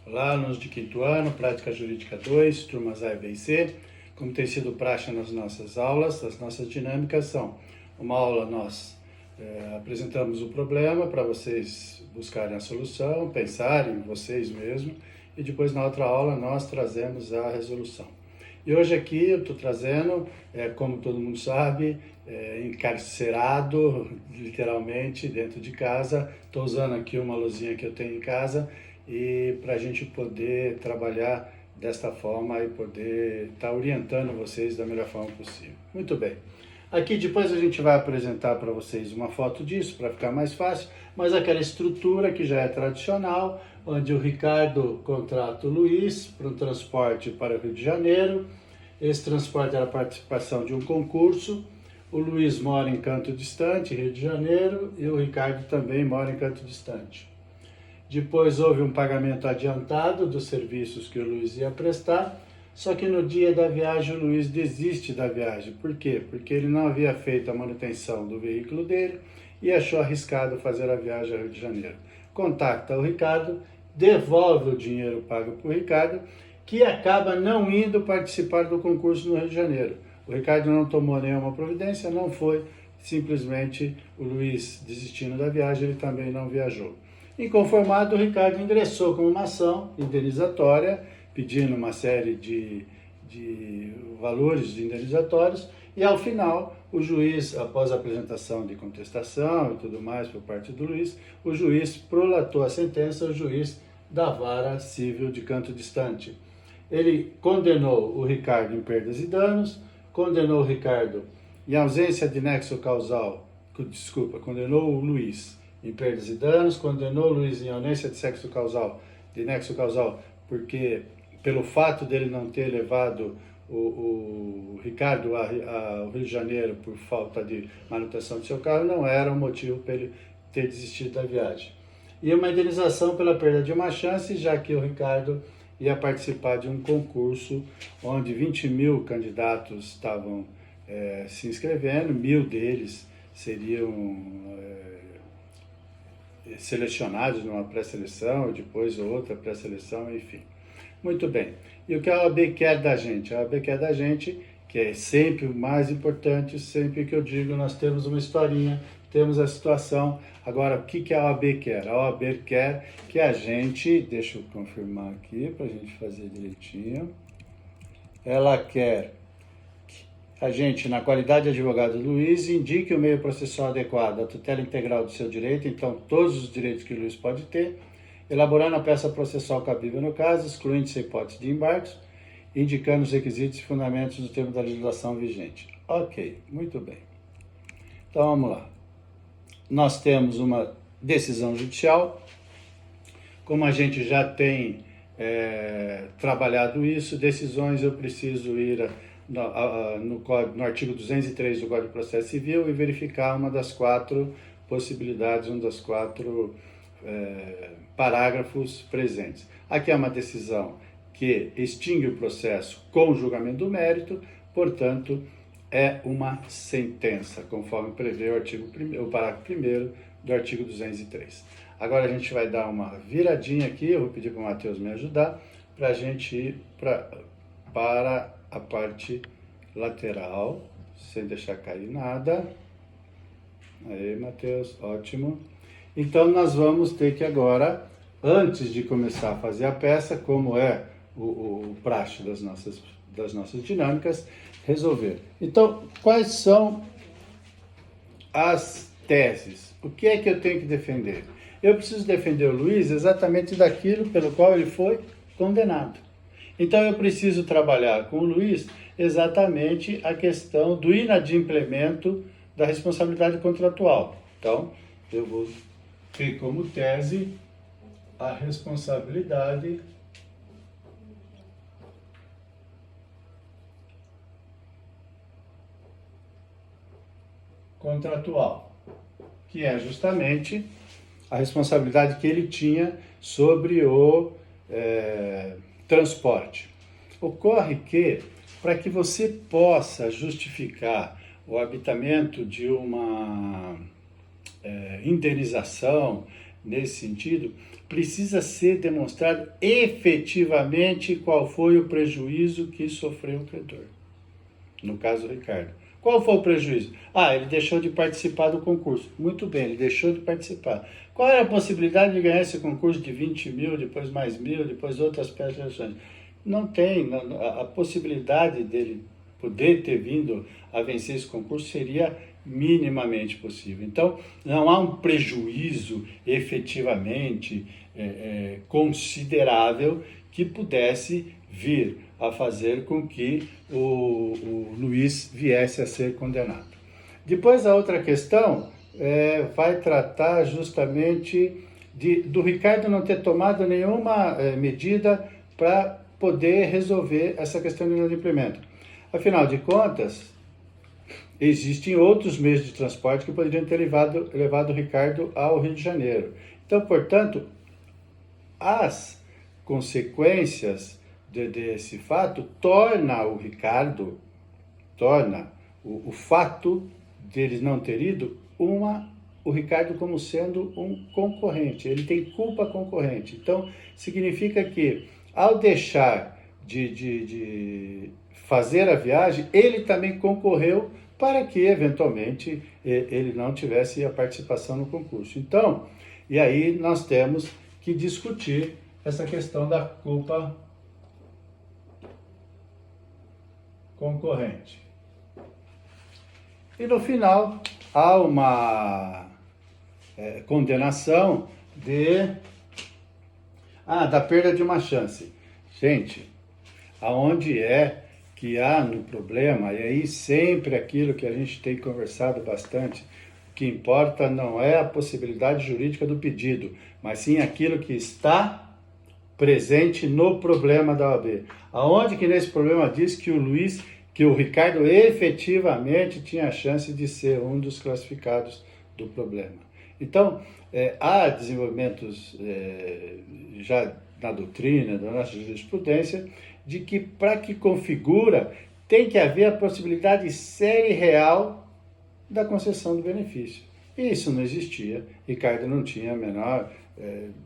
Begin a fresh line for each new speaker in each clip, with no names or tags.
Olá, alunos de quinto ano, Prática Jurídica 2, turmas A, B e C. Como tem sido praxe nas nossas aulas, as nossas dinâmicas são: uma aula nós apresentamos o problema para vocês buscarem a solução, pensarem vocês mesmos, e depois na outra aula nós trazemos a resolução. E hoje aqui eu estou trazendo, como todo mundo sabe, encarcerado, literalmente, dentro de casa. Estou usando aqui uma luzinha que eu tenho em casa, e para a gente poder trabalhar desta forma e poder estar orientando vocês da melhor forma possível. Muito bem. Aqui depois a gente vai apresentar para vocês uma foto disso, para ficar mais fácil, mas aquela estrutura que já é tradicional, onde o Ricardo contrata o Luiz para um transporte para o Rio de Janeiro. Esse transporte era a participação de um concurso. O Luiz mora em Canto Distante, Rio de Janeiro, e o Ricardo também mora em Canto Distante. Depois houve um pagamento adiantado dos serviços que o Luiz ia prestar, só que no dia da viagem o Luiz desiste da viagem. Por quê? Porque ele não havia feito a manutenção do veículo dele e achou arriscado fazer a viagem ao Rio de Janeiro. Contacta o Ricardo, devolve o dinheiro pago para o Ricardo, que acaba não indo participar do concurso no Rio de Janeiro. O Ricardo não tomou nenhuma providência, não foi, simplesmente o Luiz desistindo da viagem, ele também não viajou. Inconformado, o Ricardo ingressou com uma ação indenizatória, pedindo uma série de valores indenizatórios, e ao final, o juiz, após a apresentação de contestação e tudo mais por parte do Luiz, o juiz prolatou a sentença, o juiz da Vara Civil de Canto Distante. Ele condenou o Ricardo em perdas e danos, condenou o Ricardo em ausência de nexo causal, condenou o Luiz em perdas e danos, condenou o Luiz em ausência de nexo causal, porque pelo fato dele não ter levado o Ricardo ao Rio de Janeiro por falta de manutenção do seu carro, não era um motivo para ele ter desistido da viagem. E uma indenização pela perda de uma chance, já que o Ricardo ia participar de um concurso onde 20 mil candidatos estavam se inscrevendo, 1.000 deles seriam selecionados numa pré-seleção, e depois outra pré-seleção, enfim. Muito bem. E o que a OAB quer da gente? A OAB quer da gente, que é sempre o mais importante, sempre que eu digo, nós temos uma historinha, temos a situação. Agora, o que a OAB quer? A OAB quer que a gente, deixa eu confirmar aqui para a gente fazer direitinho, ela quer que a gente, na qualidade de advogado Luiz, indique o meio processual adequado à tutela integral do seu direito, então todos os direitos que o Luiz pode ter, elaborando a peça processual cabível no caso, excluindo-se a hipótese de embargos, indicando os requisitos e fundamentos do termo da legislação vigente. Ok, muito bem. Então vamos lá. Nós temos uma decisão judicial. Como a gente já tem trabalhado isso, decisões eu preciso ir no artigo 203 do Código de Processo Civil e verificar uma das 4 possibilidades, um dos 4 parágrafos presentes. Aqui é uma decisão que extingue o processo com julgamento do mérito, portanto, é uma sentença, conforme prevê o parágrafo 1º do artigo 203. Agora a gente vai dar uma viradinha aqui, eu vou pedir para o Matheus me ajudar, para a gente ir para a parte lateral, sem deixar cair nada. Aí, Matheus, ótimo. Então nós vamos ter que agora, antes de começar a fazer a peça, como é o praxe das nossas dinâmicas, resolver. Então, quais são as teses? O que é que eu tenho que defender? Eu preciso defender o Luiz exatamente daquilo pelo qual ele foi condenado. Então, eu preciso trabalhar com o Luiz exatamente a questão do inadimplemento da responsabilidade contratual. Então, eu vou ter como tese a responsabilidade contratual, que é justamente a responsabilidade que ele tinha sobre o transporte. Ocorre que, para que você possa justificar o habitamento de uma indenização nesse sentido, precisa ser demonstrado efetivamente qual foi o prejuízo que sofreu o credor. No caso do Ricardo. Qual foi o prejuízo? Ele deixou de participar do concurso. Muito bem, ele deixou de participar. Qual era a possibilidade de ganhar esse concurso de 20 mil, depois mais 1.000, depois outras peças? Não tem. A possibilidade dele poder ter vindo a vencer esse concurso seria minimamente possível. Então, não há um prejuízo efetivamente considerável que pudesse vir a fazer com que o Luiz viesse a ser condenado. Depois, a outra questão vai tratar justamente do Ricardo não ter tomado nenhuma medida para poder resolver essa questão do inadimplemento. Afinal de contas, existem outros meios de transporte que poderiam ter levado o Ricardo ao Rio de Janeiro. Então, portanto, as consequências desse fato torna o Ricardo, o fato dele não ter ido, o Ricardo como sendo um concorrente. Ele tem culpa concorrente. Então, significa que, ao deixar de fazer a viagem, ele também concorreu para que, eventualmente, ele não tivesse a participação no concurso. Então, e aí nós temos que discutir essa questão da culpa concorrente. E no final, há uma condenação da perda de uma chance. Gente, aonde é que há no problema, e aí sempre aquilo que a gente tem conversado bastante, o que importa não é a possibilidade jurídica do pedido, mas sim aquilo que está presente no problema da OAB. Aonde que nesse problema diz que o Ricardo efetivamente tinha a chance de ser um dos classificados do problema. Então, há desenvolvimentos já na doutrina, da nossa jurisprudência, de que para que configura, tem que haver a possibilidade séria e real da concessão do benefício. E isso não existia. Ricardo não tinha a menor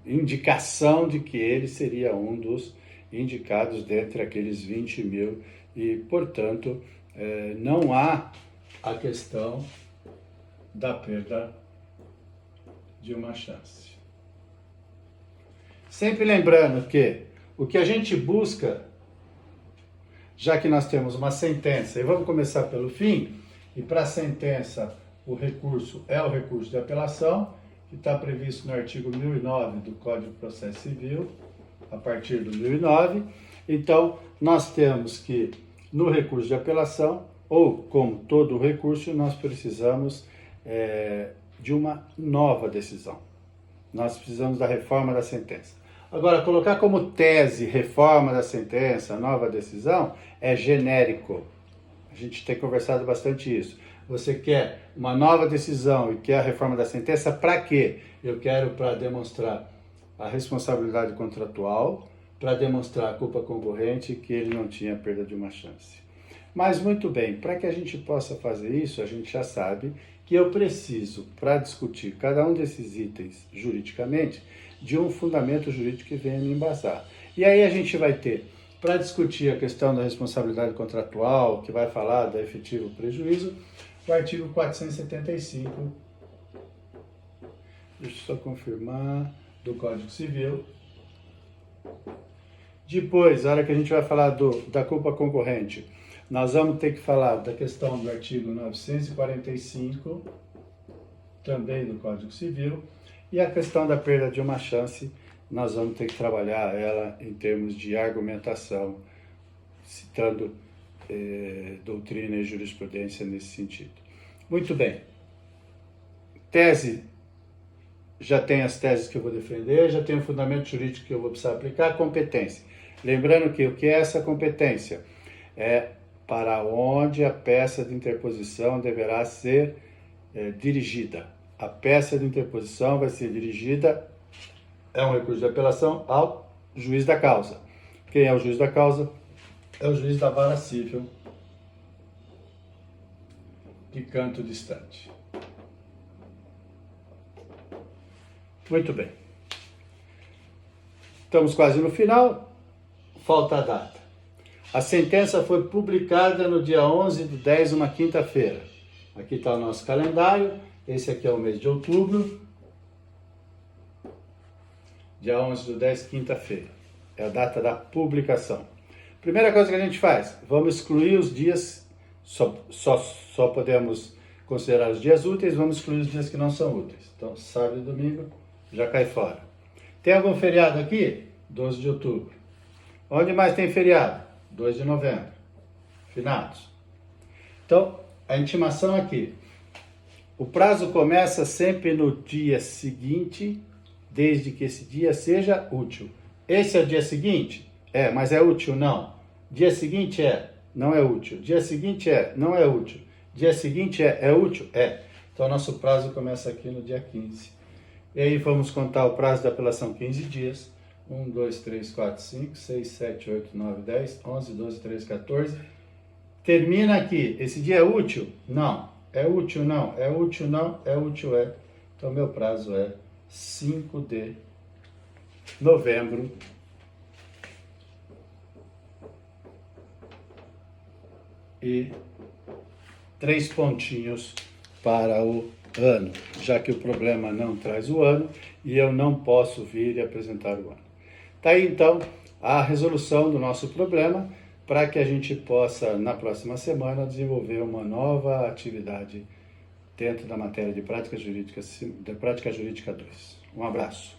indicação de que ele seria um dos indicados dentre aqueles 20 mil e, portanto, não há a questão da perda de uma chance. Sempre lembrando que o que a gente busca, já que nós temos uma sentença, e vamos começar pelo fim, e para a sentença o recurso é o recurso de apelação, que está previsto no artigo 1009 do Código de Processo Civil, a partir do 1009. Então, nós temos que, no recurso de apelação, ou como todo recurso, nós precisamos de uma nova decisão. Nós precisamos da reforma da sentença. Agora, colocar como tese reforma da sentença, nova decisão, é genérico. A gente tem conversado bastante isso. Você quer uma nova decisão e quer a reforma da sentença, para quê? Eu quero para demonstrar a responsabilidade contratual, para demonstrar a culpa concorrente que ele não tinha perda de uma chance. Mas muito bem, para que a gente possa fazer isso, a gente já sabe que eu preciso, para discutir cada um desses itens juridicamente, de um fundamento jurídico que venha me embasar. E aí a gente vai ter, para discutir a questão da responsabilidade contratual, que vai falar do efetivo prejuízo, o artigo 475, deixa eu só confirmar, do Código Civil. Depois, a hora que a gente vai falar da culpa concorrente, nós vamos ter que falar da questão do artigo 945, também do Código Civil, e a questão da perda de uma chance, nós vamos ter que trabalhar ela em termos de argumentação, citando doutrina e jurisprudência nesse sentido. Muito bem. Tese, já tem as teses que eu vou defender, já tem o fundamento jurídico que eu vou precisar aplicar. Competência. Lembrando que o que é essa competência? É para onde a peça de interposição deverá ser dirigida. A peça de interposição vai ser dirigida, é um recurso de apelação, ao juiz da causa. Quem é o juiz da causa? É o juiz da vara civil de Canto Distante. Muito bem. Estamos quase no final, falta a data. A sentença foi publicada no dia 11/10, uma quinta-feira. Aqui está o nosso calendário, esse aqui é o mês de outubro, dia 11/10, quinta-feira. É a data da publicação. Primeira coisa que a gente faz, vamos excluir os dias, só podemos considerar os dias úteis, vamos excluir os dias que não são úteis. Então, sábado e domingo já cai fora. Tem algum feriado aqui? 12 de outubro. Onde mais tem feriado? 2 de novembro. Finados. Então, a intimação aqui. O prazo começa sempre no dia seguinte, desde que esse dia seja útil. Esse é o dia seguinte? É, mas é útil? Não. Dia seguinte não é útil. Dia seguinte não é útil. Dia seguinte é útil? É. Então, nosso prazo começa aqui no dia 15. E aí vamos contar o prazo da apelação 15 dias. 1, 2, 3, 4, 5, 6, 7, 8, 9, 10, 11, 12, 13, 14. Termina aqui. Esse dia é útil? Não. É útil? Não. É útil? Não. É útil? É. Então, meu prazo é 5 de novembro. E 3 pontinhos para o ano, já que o problema não traz o ano e eu não posso vir e apresentar o ano. Tá aí, então, a resolução do nosso problema para que a gente possa, na próxima semana, desenvolver uma nova atividade dentro da matéria de prática jurídica 2. Um abraço.